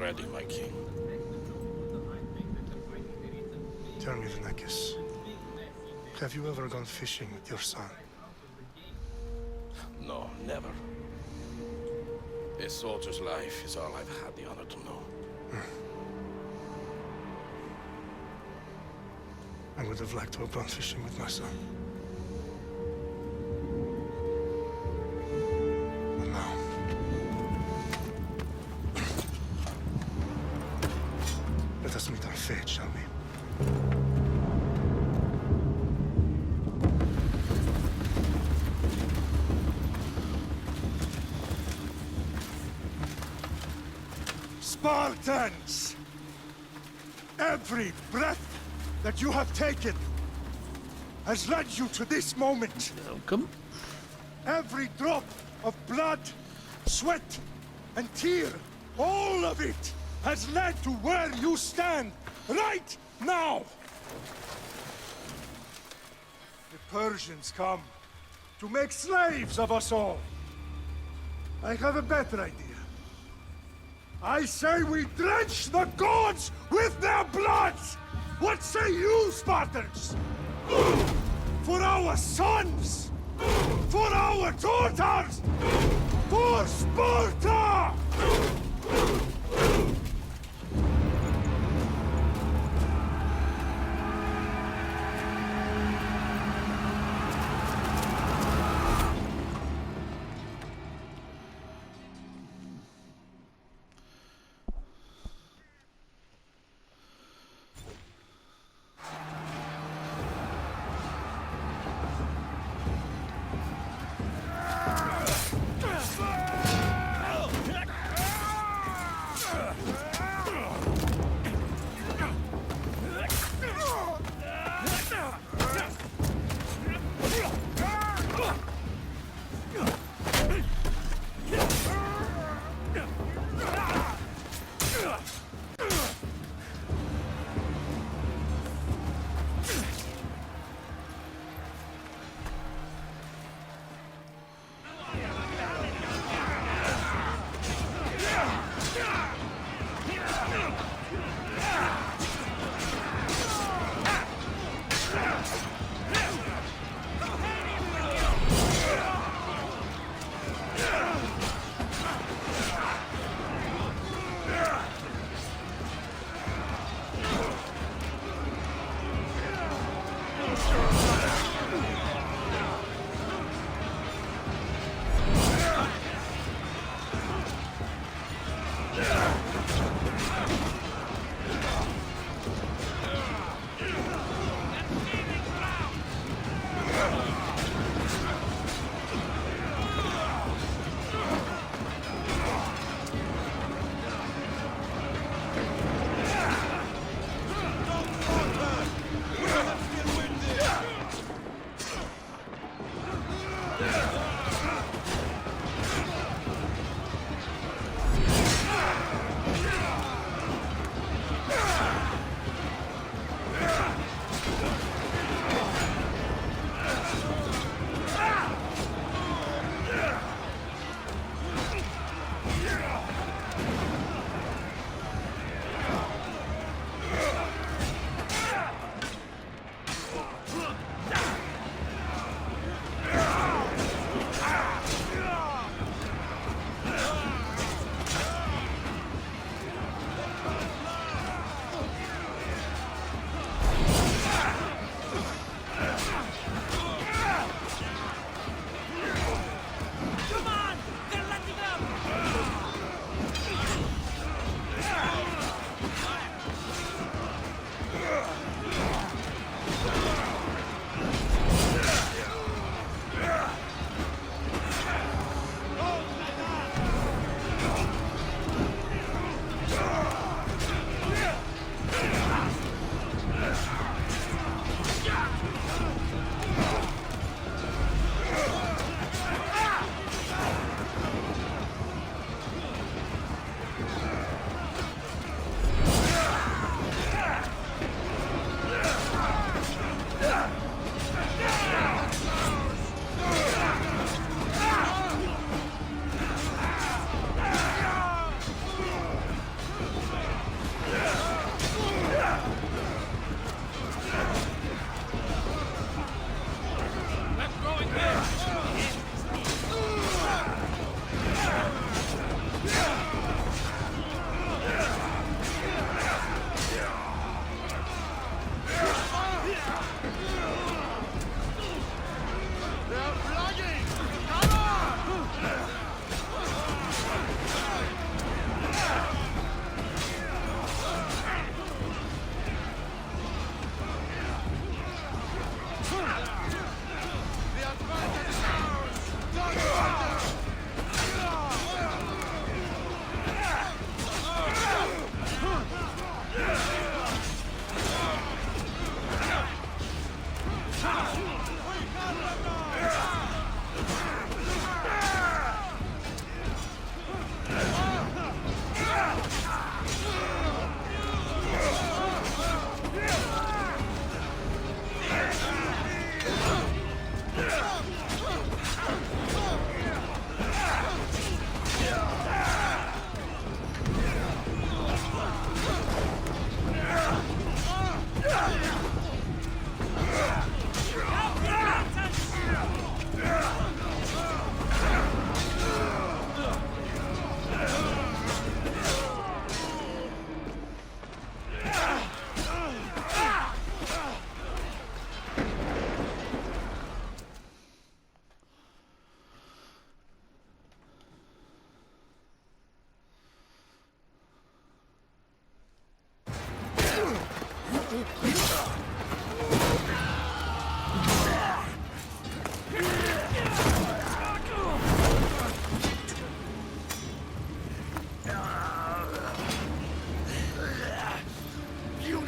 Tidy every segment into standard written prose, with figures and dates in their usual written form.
ready, my king. Tell me, Vinakis, have you ever gone fishing with your son? No, never. A soldier's life is all I've had the honor to know. I would have liked to have gone fishing with my son. But now... Let us meet our fate, shall we? Spartans! Every breath that you have taken has led you to this moment. Welcome. Every drop of blood, sweat, and tear, all of it has led to where you stand right now. The Persians come to make slaves of us all. I have a better idea. I say we drench the gods with their blood! What say you, Spartans? For our sons! For our daughters! For Sparta! Unique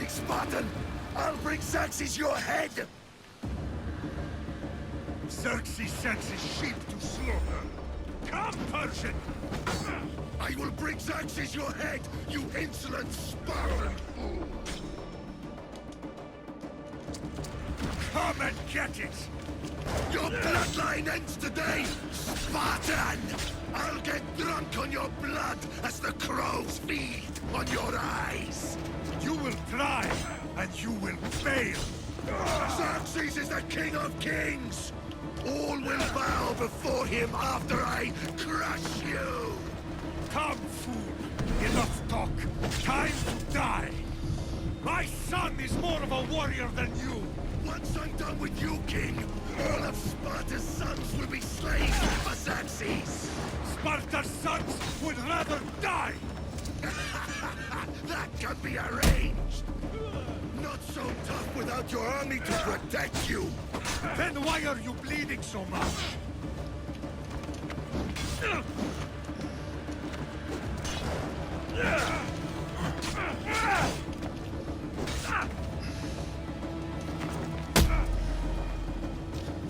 Spartan! I'll bring Xerxes your head! Xerxes sends his sheep to slaughter. Come, Persian! I will bring Xerxes your head, you insolent Spartan fool! Come and get it! Your bloodline ends today, Spartan! I'll get drunk on your blood as the crows feed on your eyes! You will try, and you will fail! Xerxes is the king of kings! All will bow before him after I crush you! Come, fool! Enough talk! Time to die! My son is more of a warrior than you! Once I'm done with you, king, all of Sparta's sons will be slaves for Xerxes! Sparta's sons would rather die! That can be arranged! Not so tough without your army to protect you! Then why are you bleeding so much?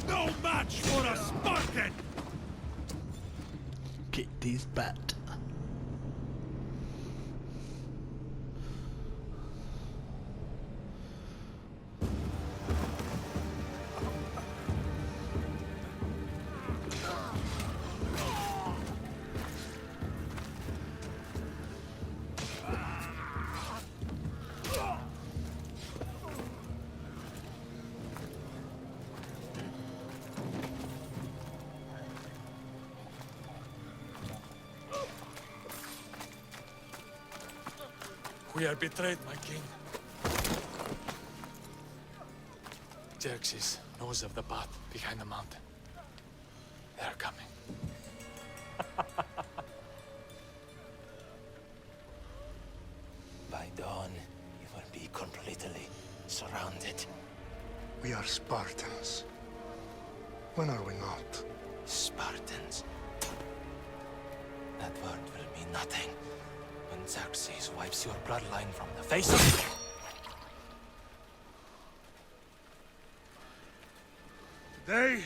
No match for a Spartan! Kick his butt. We are betrayed, my king. Xerxes knows of the path behind the mountain. They are coming. By dawn, you will be completely surrounded. We are Spartans. When are we not? Spartans. That word will mean nothing when Xerxes wipes your bloodline from the face of... Today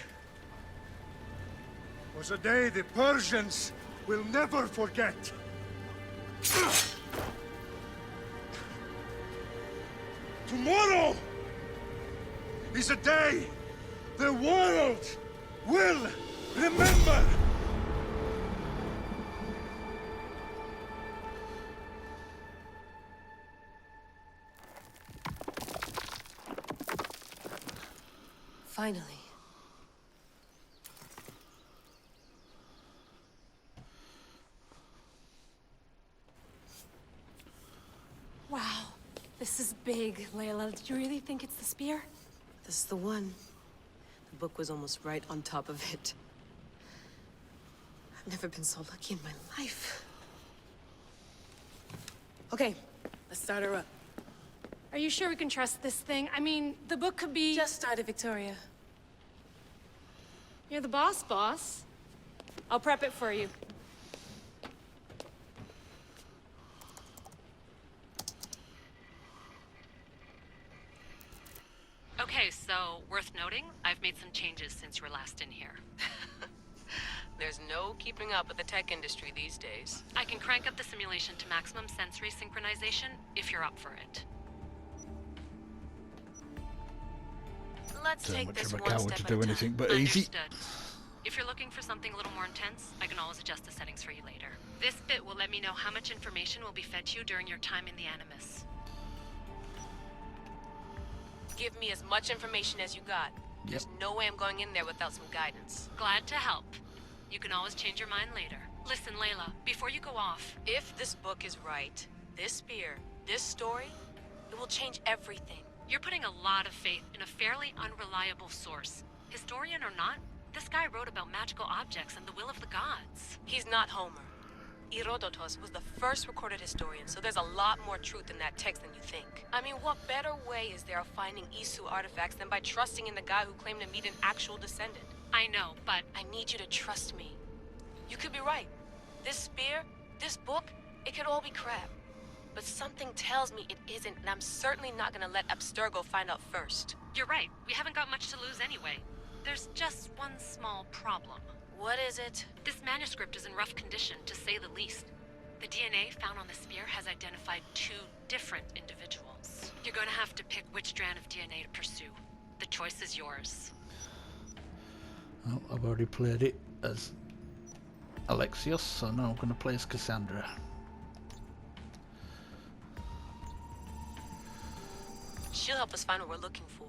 was a day the Persians will never forget. Tomorrow is a day the world will remember. Finally. Wow, this is big, Layla. Did you really think it's the spear? This is the one. The book was almost right on top of it. I've never been so lucky in my life. Okay, let's start her up. Are you sure we can trust this thing? I mean, the book could be... Just started, Victoria. You're the boss, boss. I'll prep it for you. Okay, so, worth noting, I've made some changes since you were last in here. There's no keeping up with the tech industry these days. I can crank up the simulation to maximum sensory synchronization, if you're up for it. Let's Don't take much this of a one coward step to at do a time. anything but easy. Understood. If you're looking for something a little more intense, I can always adjust the settings for you later. This bit will let me know how much information will be fed to you during your time in the Animus. Give me as much information as you got. There's no way I'm going in there without some guidance. Glad to help. You can always change your mind later. Listen, Layla, before you go off... If this book is right, this spear, this story, it will change everything. You're putting a lot of faith in a fairly unreliable source. Historian or not, this guy wrote about magical objects and the will of the gods. He's not Homer. Herodotus was the first recorded historian, so there's a lot more truth in that text than you think. I mean, what better way is there of finding Isu artifacts than by trusting in the guy who claimed to meet an actual descendant? I know, but I need you to trust me. You could be right. This spear, this book, it could all be crap. But something tells me it isn't, and I'm certainly not gonna let Abstergo find out first. you're right. We haven't got much to lose anyway. There's just one small problem. What is it? This manuscript is in rough condition, to say the least. The DNA found on the spear has identified 2 different individuals. You're gonna have to pick which strand of DNA to pursue. The choice is yours. Well, I've already played it as Alexios, so now I'm going to play as Cassandra. She'll help us find what we're looking for.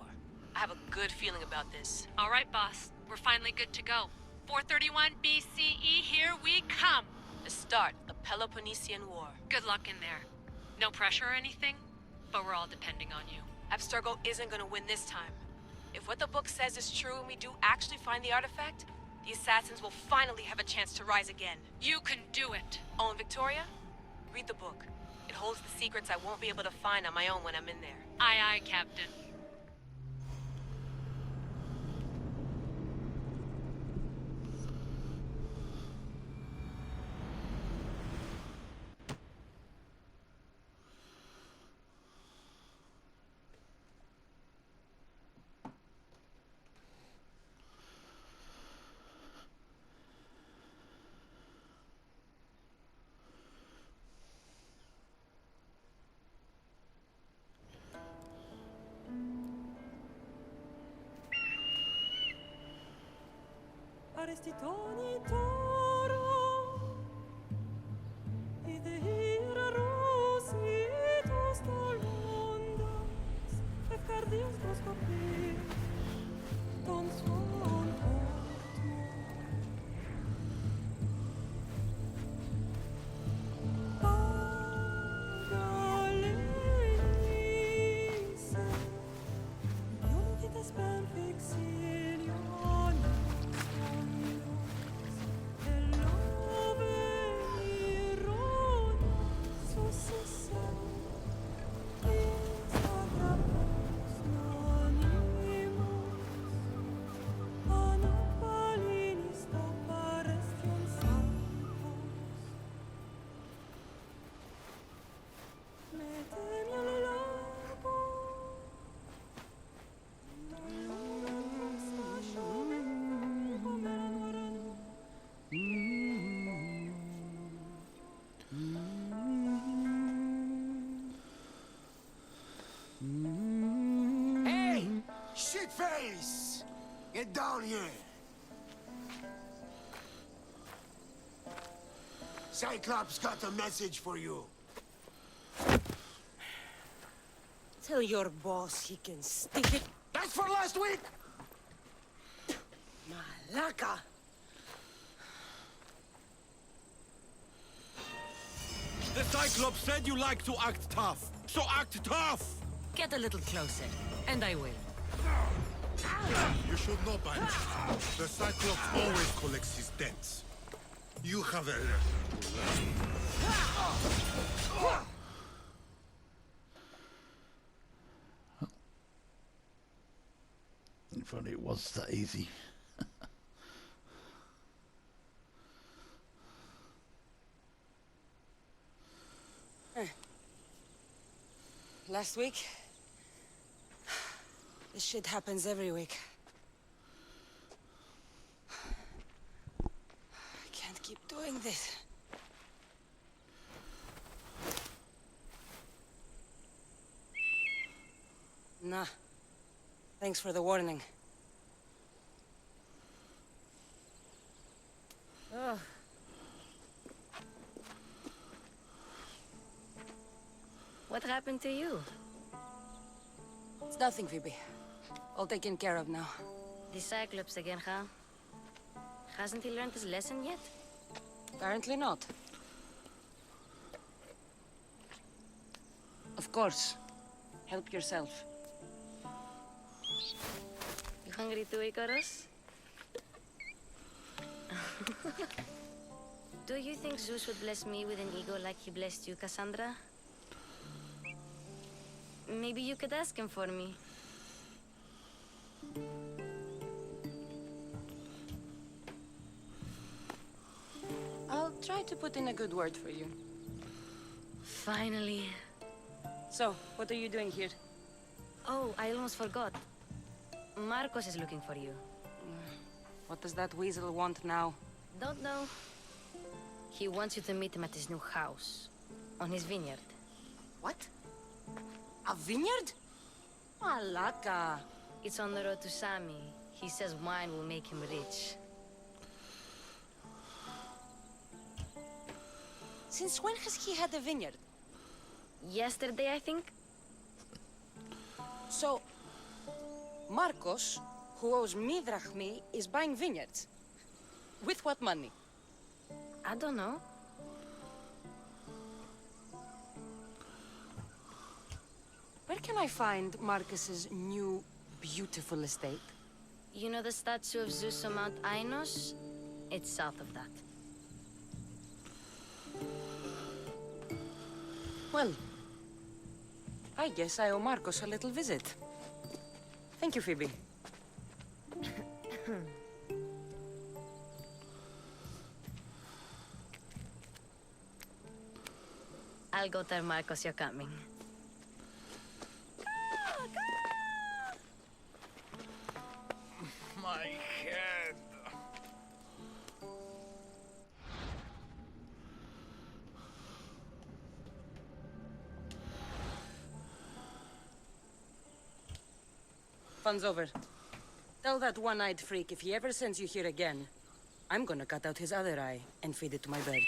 I have a good feeling about this. All right, boss. We're finally good to go. 431 BCE, here we come! The start of the Peloponnesian War. Good luck in there. No pressure or anything, but we're all depending on you. Abstergo isn't gonna win this time. If what the book says is true and we do actually find the artifact, the assassins will finally have a chance to rise again. You can do it! Oh, and Victoria? Read the book. It holds the secrets I won't be able to find on my own when I'm in there. Aye, aye, Captain. Arrestitoni toro, ide ira rositos tolondas, efcardios proscopir, ton suon porto. Agalenice, iunitas ben fixilione. Shitface! Get down here! Cyclops got a message for you. Tell your boss he can stick it. That's for last week! Malaka! The Cyclops said you like to act tough, so act tough! Get a little closer, and I will. You should know by now. The Cyclops always collects his debts. You have a lesson to learn. If only it was that easy. Last week? This shit happens every week. I can't keep doing this. Nah. Thanks for the warning. Oh. What happened to you? It's nothing, Phoebe. All taken care of now. The Cyclops again, huh? Hasn't he learned his lesson yet? Apparently not. Of course. Help yourself. You hungry too, Icarus? Do you think Zeus would bless me with an ego like he blessed you, Cassandra? Maybe you could ask him for me. I'll try to put in a good word for you. Finally. So, what are you doing here? Oh, I almost forgot. Marcos is looking for you. What does that weasel want now? Don't know. He wants you to meet him at his new house. On his vineyard. What? A vineyard? Malaka. It's on the road to Sami. He says wine will make him rich. Since when has he had a vineyard? Yesterday, I think. So, Marcos, who owes me drachmi, is buying vineyards. With what money? I don't know. Where can I find Marcus's new, beautiful estate? You know the statue of Zeus on Mount Ainos? It's south of that. Well, I guess I owe Marcos a little visit. Thank you, Phoebe. I'll go tell Marcos you're coming. My head. Fun's over. Tell that one-eyed freak if he ever sends you here again, I'm gonna cut out his other eye and feed it to my bird.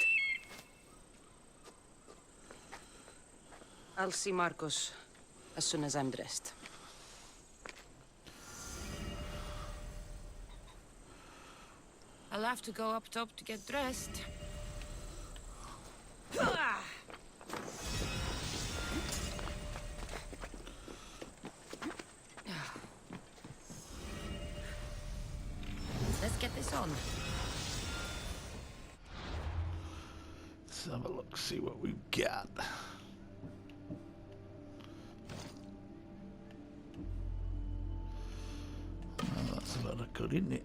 I'll see Marcos as soon as I'm dressed. I'll have to go up top to get dressed. Let's get this on. Let's have a look, see what we've got. Well, that's a lot of good, isn't it?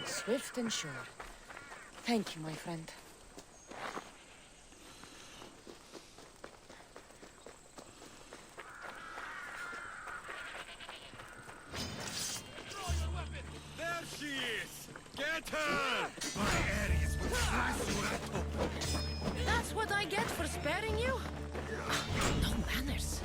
Swift and sure. Thank you, my friend. There she is! Get her! My Ares will slice you at top. That's what I get for sparing you? No manners.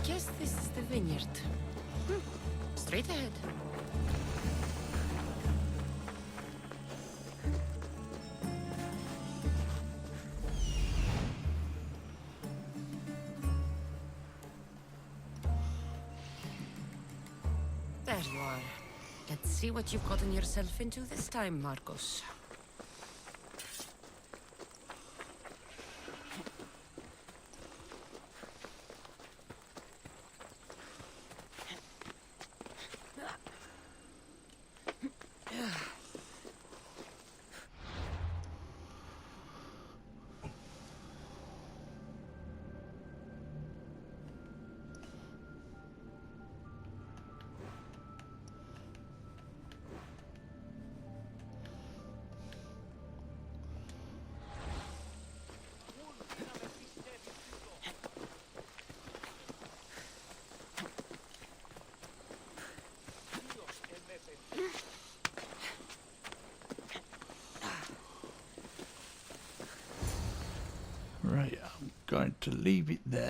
Guess this is the vineyard. Straight ahead. There you are. Let's see what you've gotten yourself into this time, Marcos. Right, I'm going to leave it there.